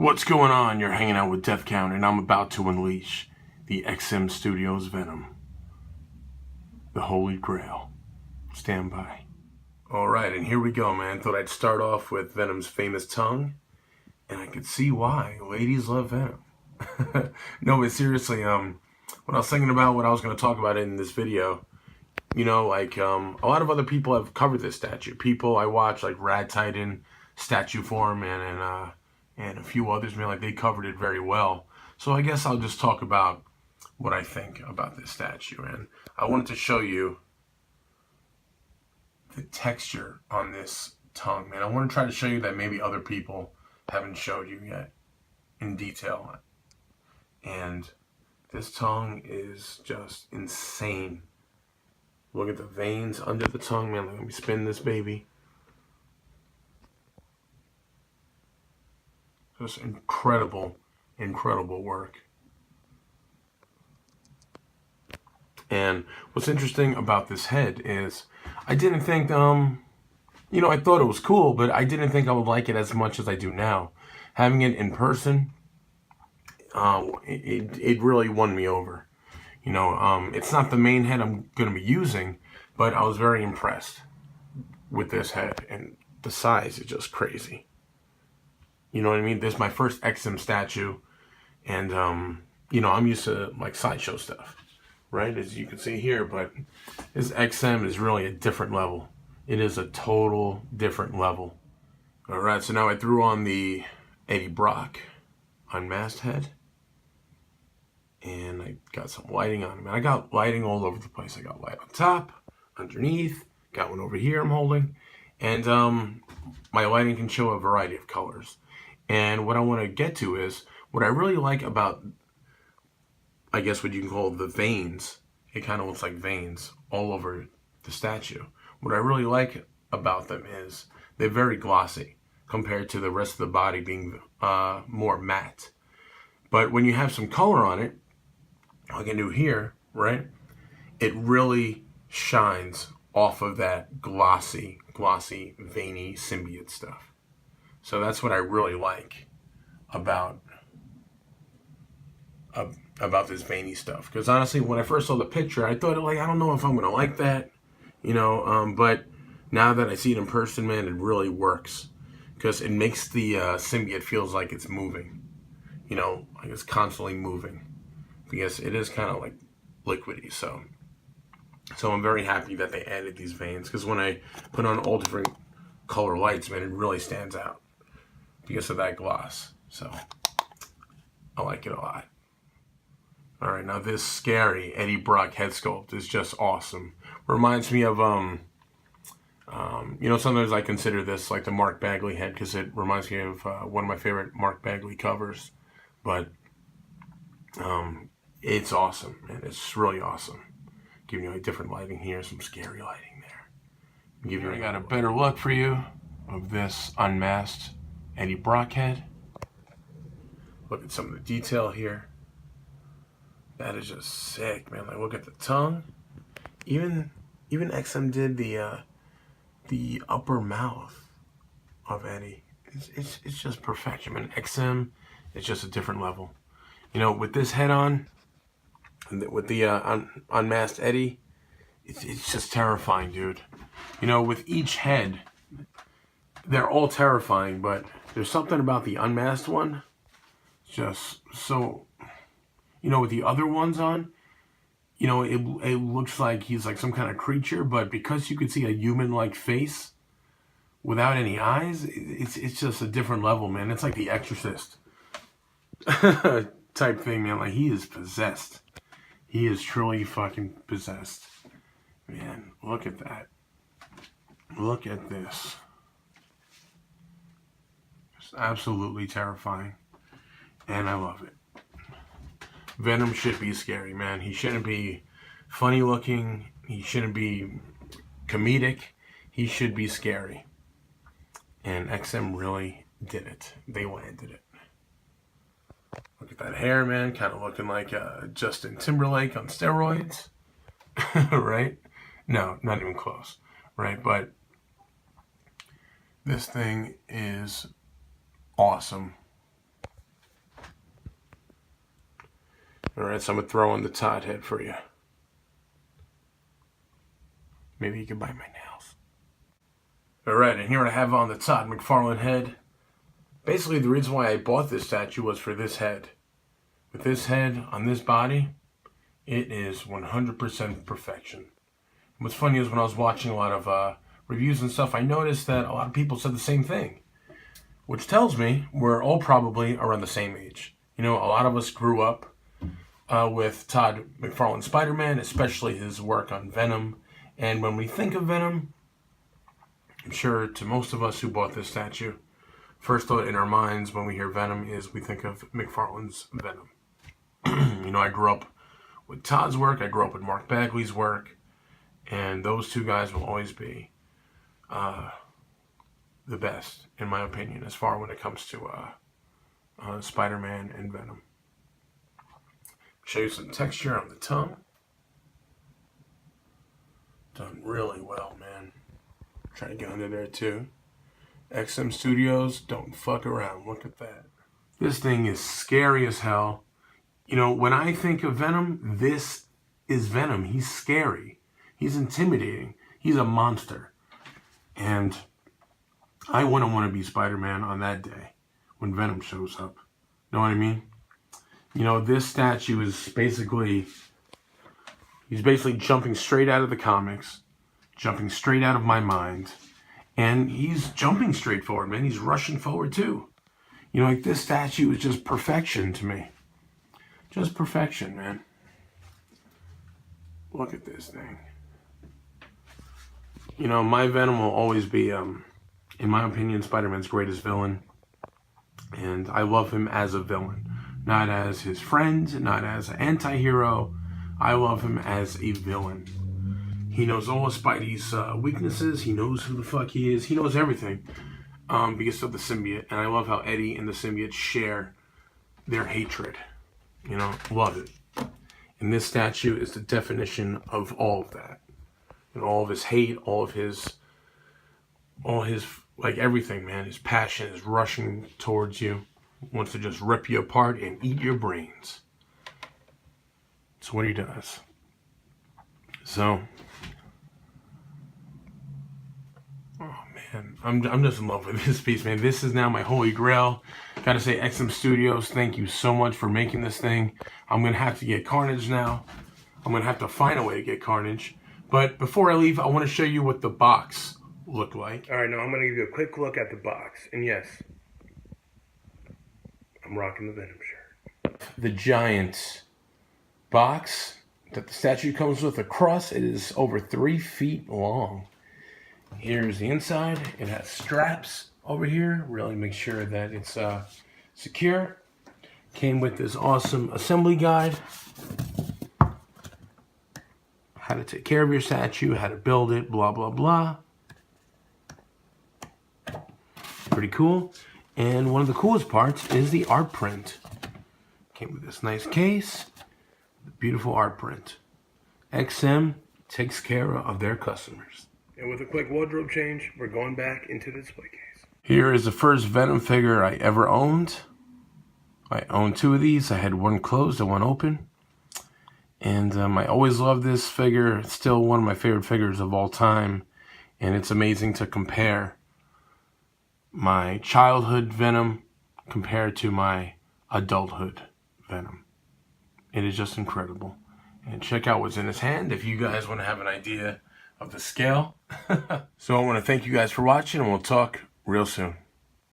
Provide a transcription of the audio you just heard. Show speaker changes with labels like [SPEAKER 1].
[SPEAKER 1] What's going on? You're hanging out with Death Count, and I'm about to unleash the Studios Venom, the Holy Grail. Stand by. Alright, and here we go, man. Thought I'd start off with Venom's famous tongue, and I could see why. Ladies love Venom. No, but seriously, when I was thinking about what I was going to talk about in this video, you know, like, a lot of other people have covered this statue. People I watch, like Rad Titan, Statue Form, and a few others, man, like they covered it very well. So I guess I'll just talk about what I think about this statue. And I wanted to show you the texture on this tongue, man. I want to try to show you that maybe other people haven't showed you yet in detail. And this tongue is just insane. Look at the veins under the tongue, man. Let me spin this baby. Just incredible, incredible work. And what's interesting about this head is I didn't think, you know, I thought it was cool, but I didn't think I would like it as much as I do now. Having it in person, it really won me over. You know, it's not the main head I'm going to be using, but I was very impressed with this head, and the size is just crazy. You know what I mean? This is my first XM statue, and, you know, I'm used to, like, sideshow stuff, right? As you can see here, but this XM is really a different level. It is a total different level. All right, so now I threw on the Eddie Brock Unmasked head, and I got some lighting on him. And I got lighting all over the place. I got light on top, underneath, got one over here I'm holding, and my lighting can show a variety of colors. And what I want to get to is, what I really like about, I guess what you can call the veins, it kind of looks like veins all over the statue. What I really like about them is they're very glossy compared to the rest of the body being more matte. But when you have some color on it, like I do here, right, it really shines off of that glossy, veiny symbiote stuff. So that's what I really like about this veiny stuff. Because honestly, when I first saw the picture, I thought, like, I don't know if I'm going to like that, you know. But now that I see it in person, man, it really works. Because it makes the symbiote feels like it's moving. You know, like it's constantly moving. Because it is kind of like liquidy. So I'm very happy that they added these veins. Because when I put on all different color lights, man, it really stands out because of that gloss. So I like it a lot. All right, now this scary Eddie Brock head sculpt is just awesome. Reminds me of you know, sometimes I consider this like the Mark Bagley head because it reminds me of one of my favorite Mark Bagley covers. But it's awesome, man. It's really awesome. Giving you a different lighting here, some scary lighting there. I got a better look for you of this Unmasked Eddie Brock head. Look at some of the detail here. That is just sick, man. Like, look at the tongue. Even XM did the upper mouth of Eddie. It's just perfection, man. XM is just a different level. You know, with this head on, with the Unmasked Eddie, it's just terrifying, dude. You know, with each head, they're all terrifying, but there's something about the unmasked one, just so, you know, with the other ones on, you know, it looks like he's like some kind of creature, but because you could see a human-like face without any eyes, it's just a different level, man. It's like The Exorcist type thing, man. Like, he is possessed. He is truly fucking possessed. Man, look at that. Look at this. It's absolutely terrifying. And I love it. Venom should be scary, man. He shouldn't be funny looking. He shouldn't be comedic. He should be scary. And XM really did it. They landed it. Look at that hair, man. Kind of looking like Justin Timberlake on steroids. Right? No, not even close. Right? But this thing is awesome. Alright, so I'm going to throw in the Todd head for you. Maybe you can bite my nails. Alright, and here I have on the Todd McFarlane head. Basically, the reason why I bought this statue was for this head. With this head on this body, it is 100% perfection. And what's funny is when I was watching a lot of reviews and stuff, I noticed that a lot of people said the same thing. Which tells me we're all probably around the same age. You know, a lot of us grew up with Todd McFarlane Spider-Man, especially his work on Venom. And when we think of Venom, I'm sure to most of us who bought this statue, first thought in our minds when we hear Venom is we think of McFarlane's Venom. You know, I grew up with Todd's work, I grew up with Mark Bagley's work, and those two guys will always be the best, in my opinion, as far when it comes to Spider-Man and Venom. Show you some texture on the tongue. Done really well, man. Try to get under there too. XM Studios, don't fuck around. Look at that. This thing is scary as hell. You know, when I think of Venom, this is Venom. He's scary. He's intimidating. He's a monster. And I wouldn't want to be Spider-Man on that day when Venom shows up. Know what I mean? You know, this statue is basically, he's basically jumping straight out of the comics, jumping straight out of my mind, and he's jumping straight forward, man. He's rushing forward too. You know, like this statue is just perfection to me. Just perfection, man. Look at this thing. You know, my Venom will always be, in my opinion, Spider-Man's greatest villain. And I love him as a villain. Not as his friend, not as an anti-hero. I love him as a villain. He knows all of Spidey's weaknesses. He knows who the fuck he is. He knows everything because of the symbiote. And I love how Eddie and the symbiote share their hatred. You know, love it. And this statue is the definition of all of that. And all of his hate, all his, like everything, man. His passion is rushing towards you. Wants to just rip you apart and eat your brains. That's what he does. So, oh man, I'm just in love with this piece, man. This is now my holy grail. Gotta say, XM Studios, thank you so much for making this thing. I'm gonna have to get Carnage now. I'm gonna have to find a way to get Carnage. But before I leave, I want to show you what the box looked like. All right, now I'm gonna give you a quick look at the box, and yes, I'm rocking the Venom shirt. The giant box that the statue comes with across, it is over 3 feet long. Here's the inside. It has straps over here. Really make sure that it's secure. Came with this awesome assembly guide. How to take care of your statue, how to build it, blah, blah, blah. Pretty cool. And one of the coolest parts is the art print. Came with this nice case, the beautiful art print. XM takes care of their customers. And with a quick wardrobe change, we're going back into the display case. Here is the first Venom figure I ever owned. I owned 2 of these. I had one closed and one open. And I always loved this figure. It's still one of my favorite figures of all time. And it's amazing to compare my childhood Venom compared to my adulthood Venom. It is just incredible. And check out what's in his hand if you guys want to have an idea of the scale. So I want to thank you guys for watching, and we'll talk real soon.